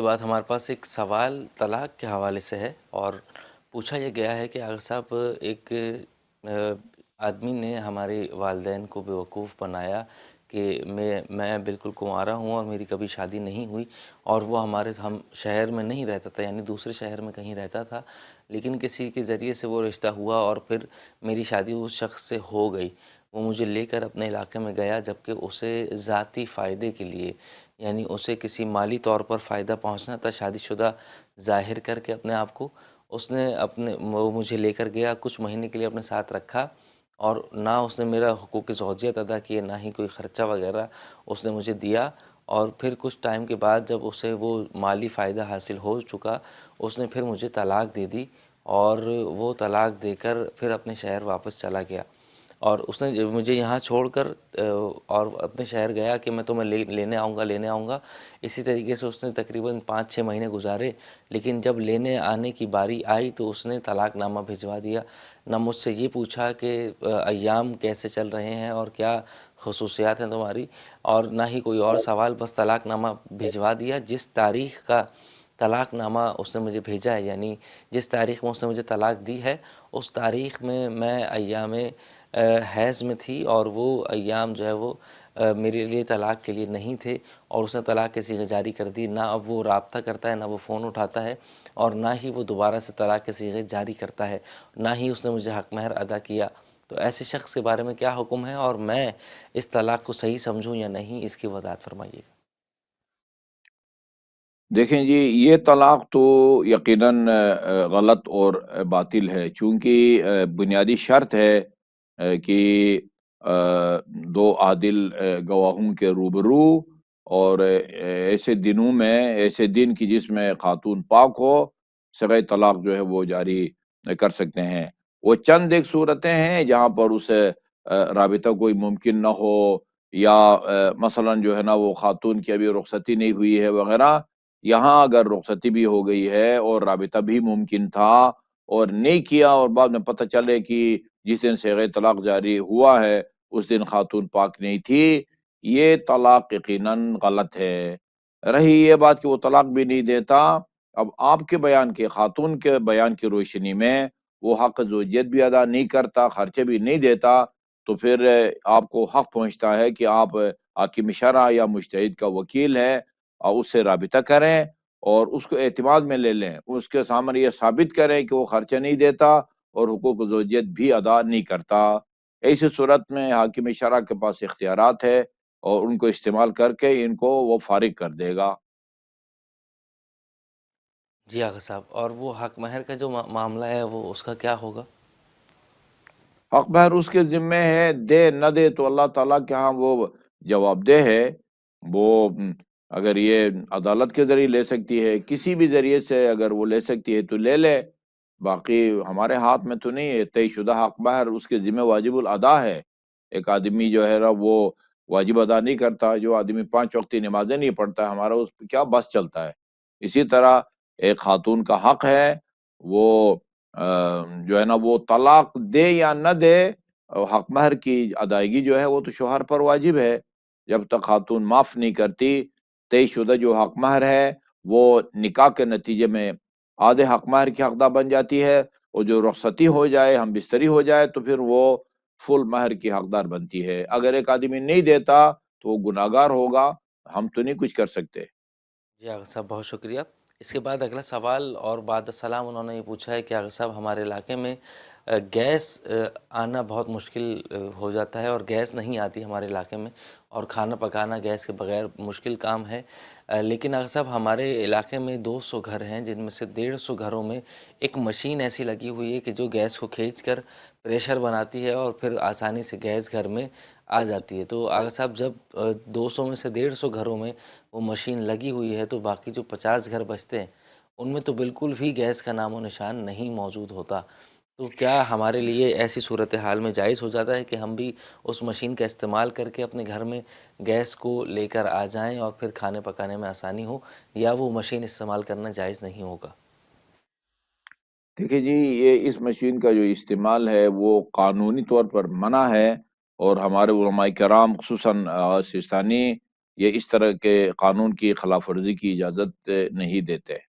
کے بعد ہمارے پاس ایک سوال طلاق کے حوالے سے ہے، اور پوچھا یہ گیا ہے کہ آغا صاحب، ایک آدمی نے ہمارے والدین کو بیوقوف بنایا کہ میں بالکل کنوارا ہوں اور میری کبھی شادی نہیں ہوئی، اور وہ ہم شہر میں نہیں رہتا تھا، یعنی دوسرے شہر میں کہیں رہتا تھا، لیکن کسی کے ذریعے سے وہ رشتہ ہوا اور پھر میری شادی اس شخص سے ہو گئی۔ وہ مجھے لے کر اپنے علاقے میں گیا، جبکہ اسے ذاتی فائدے کے لیے، یعنی اسے کسی مالی طور پر فائدہ پہنچنا تھا، شادی شدہ ظاہر کر کے اپنے آپ کو اس نے وہ مجھے لے کر گیا، کچھ مہینے کے لیے اپنے ساتھ رکھا، اور نہ اس نے میرا حقوق زوجیت ادا کیے، نہ ہی کوئی خرچہ وغیرہ اس نے مجھے دیا، اور پھر کچھ ٹائم کے بعد جب اسے وہ مالی فائدہ حاصل ہو چکا، اس نے پھر مجھے طلاق دے دی، اور وہ طلاق دے کر پھر اپنے شہر واپس چلا گیا، اور اس نے مجھے یہاں چھوڑ کر اور اپنے شہر گیا کہ میں تمہیں لینے آؤں گا۔ اسی طریقے سے اس نے تقریباً 5-6 مہینے گزارے، لیکن جب لینے آنے کی باری آئی تو اس نے طلاق نامہ بھجوا دیا، نہ مجھ سے یہ پوچھا کہ ایام کیسے چل رہے ہیں اور کیا خصوصیات ہیں تمہاری، اور نہ ہی کوئی اور سوال، بس طلاق نامہ بھجوا دیا۔ جس تاریخ کا طلاق نامہ اس نے مجھے بھیجا ہے، یعنی جس تاریخ میں اس نے مجھے طلاق دی ہے، اس تاریخ میں ایام حیض میں تھی، اور وہ ایام جو ہے وہ میرے لیے طلاق کے لیے نہیں تھے، اور اس نے طلاق کی صیغہ جاری کر دی۔ نہ اب وہ رابطہ کرتا ہے، نہ وہ فون اٹھاتا ہے، اور نہ ہی وہ دوبارہ سے طلاق کی صیغہ جاری کرتا ہے، نہ ہی اس نے مجھے حق مہر ادا کیا۔ تو ایسے شخص کے بارے میں کیا حکم ہے، اور میں اس طلاق کو صحیح سمجھوں یا نہیں، اس کی وضاحت فرمائیے گا۔ دیکھیں جی، یہ طلاق تو یقیناً غلط اور باطل ہے، چونکہ بنیادی شرط ہے کہ دو عادل گواہوں کے روبرو، اور ایسے دنوں میں، ایسے دن کی جس میں خاتون پاک ہو، صیغہ طلاق جو ہے وہ جاری کر سکتے ہیں۔ وہ چند ایک صورتیں ہیں جہاں پر اسے رابطہ کوئی ممکن نہ ہو، یا مثلاً جو ہے نا وہ خاتون کی ابھی رخصتی نہیں ہوئی ہے وغیرہ، یہاں اگر رخصتی بھی ہو گئی ہے اور رابطہ بھی ممکن تھا اور نہیں کیا، اور بعد میں پتہ چلے کہ جس دن صیغہ طلاق جاری ہوا ہے اس دن خاتون پاک نہیں تھی، یہ طلاق یقیناً غلط ہے۔ رہی یہ بات کہ وہ طلاق بھی نہیں دیتا، اب آپ کے بیان کے، خاتون کے بیان کی روشنی میں وہ حق زوجیت بھی ادا نہیں کرتا، خرچے بھی نہیں دیتا، تو پھر آپ کو حق پہنچتا ہے کہ آپ حاکم شرع یا مجتہد کا وکیل ہے، اور اس سے رابطہ کریں اور اس کو اعتماد میں لے لیں، اس کے سامنے یہ ثابت کریں کہ وہ خرچہ نہیں دیتا اور حقوق زوجیت بھی ادا نہیں کرتا۔ ایسی صورت میں حاکم شرع کے پاس اختیارات ہے، اور ان کو استعمال کر کے ان کو وہ فارغ کر دے گا۔ جی آغا صاحب، اور وہ حق مہر کا جو معاملہ ہے، وہ اس کا کیا ہوگا؟ حق بہر اس کے ذمے ہے، دے نہ دے تو اللہ تعالیٰ کے ہاں وہ جواب دہ ہے۔ وہ اگر یہ عدالت کے ذریعے لے سکتی ہے، کسی بھی ذریعے سے اگر وہ لے سکتی ہے تو لے لے، باقی ہمارے ہاتھ میں تو نہیں ہے۔ طے شدہ حق بہر اس کے ذمہ واجب الادا ہے۔ ایک آدمی جو ہے نا وہ واجب ادا نہیں کرتا، جو آدمی 5 وقتی نمازیں نہیں پڑھتا، ہمارا اس پہ کیا بس چلتا ہے؟ اسی طرح ایک خاتون کا حق ہے، وہ جو ہے نا وہ طلاق دے یا نہ دے، حق مہر کی ادائیگی جو ہے وہ تو شوہر پر واجب ہے۔ جب تک خاتون معاف نہیں کرتی، طے شدہ جو حق مہر ہے وہ نکاح کے نتیجے میں آدھے حق مہر کی حقدار بن جاتی ہے، اور جو رخصتی ہو جائے، ہم بستری ہو جائے، تو پھر وہ فل مہر کی حقدار بنتی ہے۔ اگر ایک آدمی نہیں دیتا تو وہ گناہگار ہوگا، ہم تو نہیں کچھ کر سکتے۔ جی آغا صاحب، بہت شکریہ۔ اس کے بعد اگلا سوال اور بعد السلام انہوں نے یہ پوچھا ہے کہ آغا صاحب، ہمارے علاقے میں گیس آنا بہت مشکل ہو جاتا ہے، اور گیس نہیں آتی ہمارے علاقے میں، اور کھانا پکانا گیس کے بغیر مشکل کام ہے۔ لیکن آغا صاحب، ہمارے علاقے میں 200 گھر ہیں، جن میں سے 150 گھروں میں ایک مشین ایسی لگی ہوئی ہے کہ جو گیس کو کھینچ کر پریشر بناتی ہے، اور پھر آسانی سے گیس گھر میں آ جاتی ہے۔ تو آغا صاحب، جب 200 میں سے 150 گھروں میں وہ مشین لگی ہوئی ہے، تو باقی جو 50 گھر بچتے ہیں ان میں تو بالکل بھی گیس کا نام و نشان نہیں موجود ہوتا۔ تو کیا ہمارے لیے ایسی صورتحال میں جائز ہو جاتا ہے کہ ہم بھی اس مشین کا استعمال کر کے اپنے گھر میں گیس کو لے کر آ جائیں اور پھر کھانے پکانے میں آسانی ہو، یا وہ مشین استعمال کرنا جائز نہیں ہوگا؟ دیکھیں جی، یہ اس مشین کا جو استعمال ہے وہ قانونی طور پر منع ہے، اور ہمارے علماء کرام خصوصاً سستانی یہ اس طرح کے قانون کی خلاف ورزی کی اجازت نہیں دیتے۔